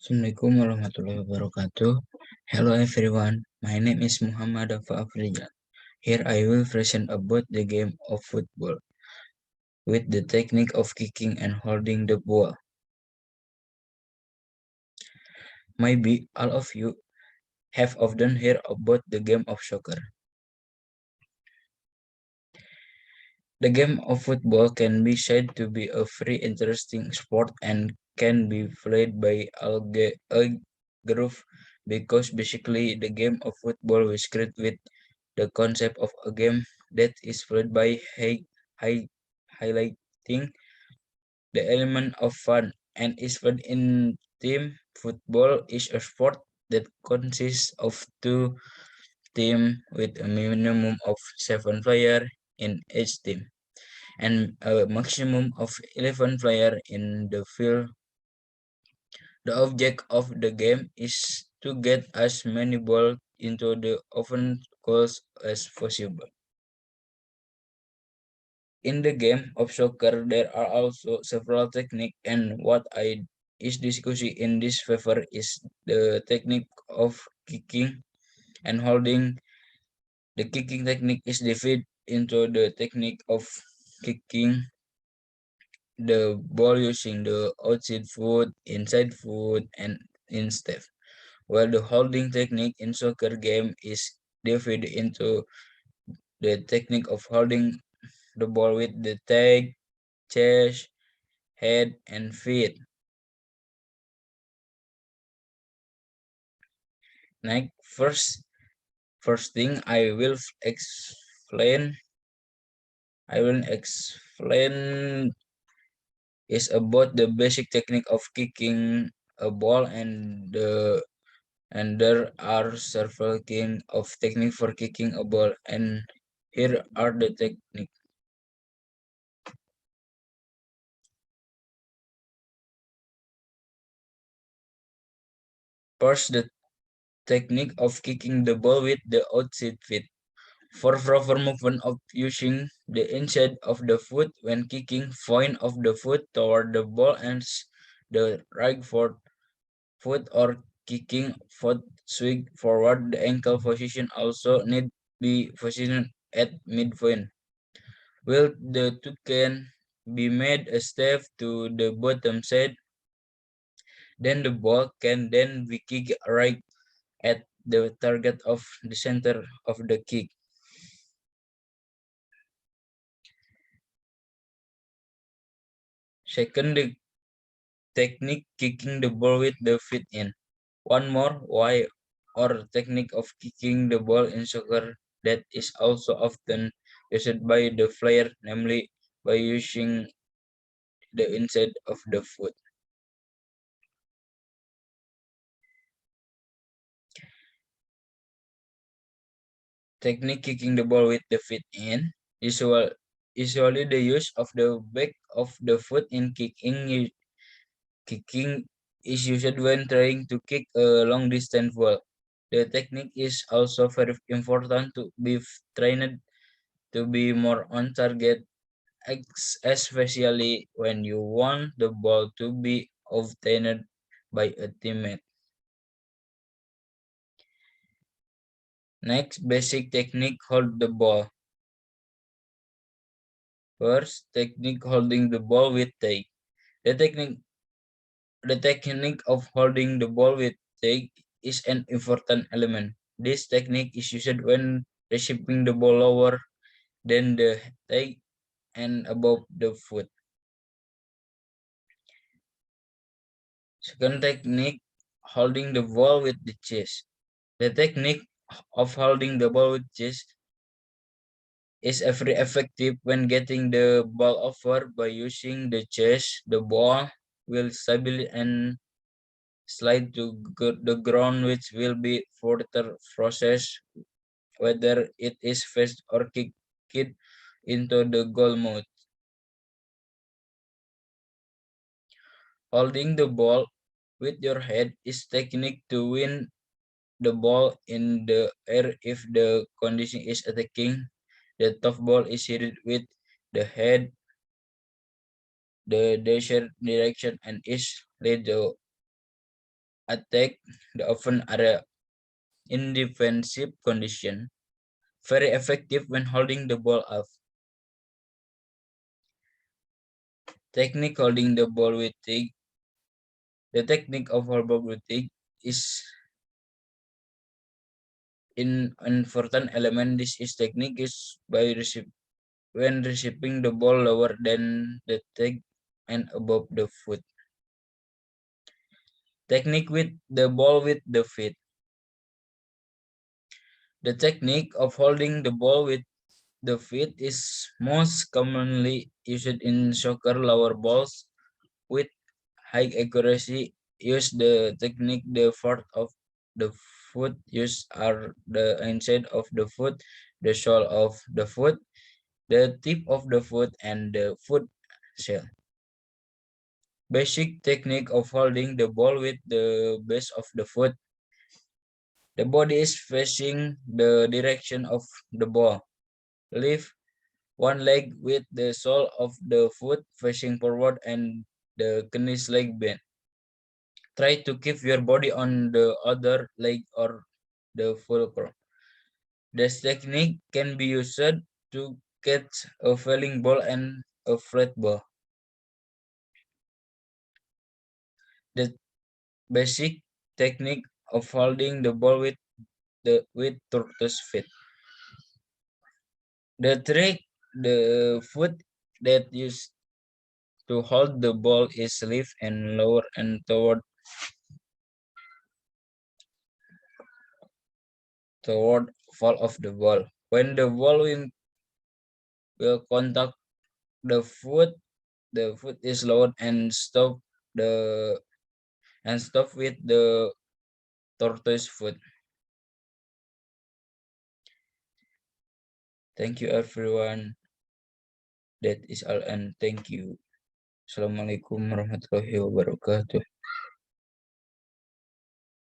Assalamualaikum warahmatullahi wabarakatuh. Hello everyone, my name is Muhammad Afa Afrizal. Here I will present about the game of football with the technique of kicking and holding the ball. Maybe all of you have often heard about the game of soccer. The game of football can be said to be a very interesting sport and can be played by a group because basically the game of football was created with the concept of a game that is played by highlighting the element of fun and is played in team. Football is a sport that consists of two teams with a minimum of 7 players in each team and a maximum of 11 players in the field. The object of the game is to get as many balls into the open goals as possible. In the game of soccer, there are also several techniques, and what I is discussing in this paper is the technique of kicking and holding. The kicking technique is divided into the technique of kicking the ball using the outside foot, inside foot, and in step. While the holding technique in soccer game is divided into the technique of holding the ball with the tag, chest, head, and feet. Next, first thing I will explain is about the basic technique of kicking a ball and there are several kind of technique for kicking a ball and here are the technique. First, the technique of kicking the ball with the outside foot. For proper movement of using the inside of the foot when kicking, point of the foot toward the ball and the right foot or kicking foot swing forward. The ankle position also need be positioned at midpoint. Will the two can be made a step to the bottom side, then the ball can then be kicked right at the target of the center of the kick. Second, the technique kicking the ball with the feet in. One more why or technique of kicking the ball in soccer that is also often used by the player, namely by using the inside of the foot. Technique kicking the ball with the feet in usually the use of the back of the foot in kicking. Kicking is used when trying to kick a long distance ball. The technique is also very important to be trained to be more on target, especially when you want the ball to be obtained by a teammate. Next, basic technique hold the ball. First, technique holding the ball with take. The technique The technique of holding the ball with take is an important element. This technique is used when receiving the ball lower than the take and above the foot. Second technique, holding the ball with the chest. The technique of holding the ball with chest is very effective when getting the ball over by using the chest. The ball will stabilize and slide to the ground, which will be further processed whether it is faced or kicked into the goal mouth. Holding the ball with your head is technique to win the ball in the air if the condition is attacking. The top ball is hit with the head, the desired direction, and is led attack the often are in defensive condition, very effective when holding the ball up. Technique holding the ball with the technique of hold ball with is in important element. This is technique is by when receiving the ball lower than the tag and above the foot. Technique with the ball with the feet. The technique of holding the ball with the feet is most commonly used in soccer. Lower balls with high accuracy use the technique. The foot of the foot use are the inside of the foot, the sole of the foot, the tip of the foot, and the foot shell. Basic technique of holding the ball with the base of the foot. The body is facing the direction of the ball. Lift one leg with the sole of the foot facing forward and the knees leg bent. Try to keep your body on the other leg or the fulcrum. This technique can be used to catch a falling ball and a flat ball. The basic technique of holding the ball with tortoise feet. The trick the foot that used to hold the ball is lift and lower and toward fall of the ball. When the ball will contact the foot is lowered the and stop with the tortoise foot. Thank you everyone. That is all and thank you. Assalamualaikum warahmatullahi wabarakatuh.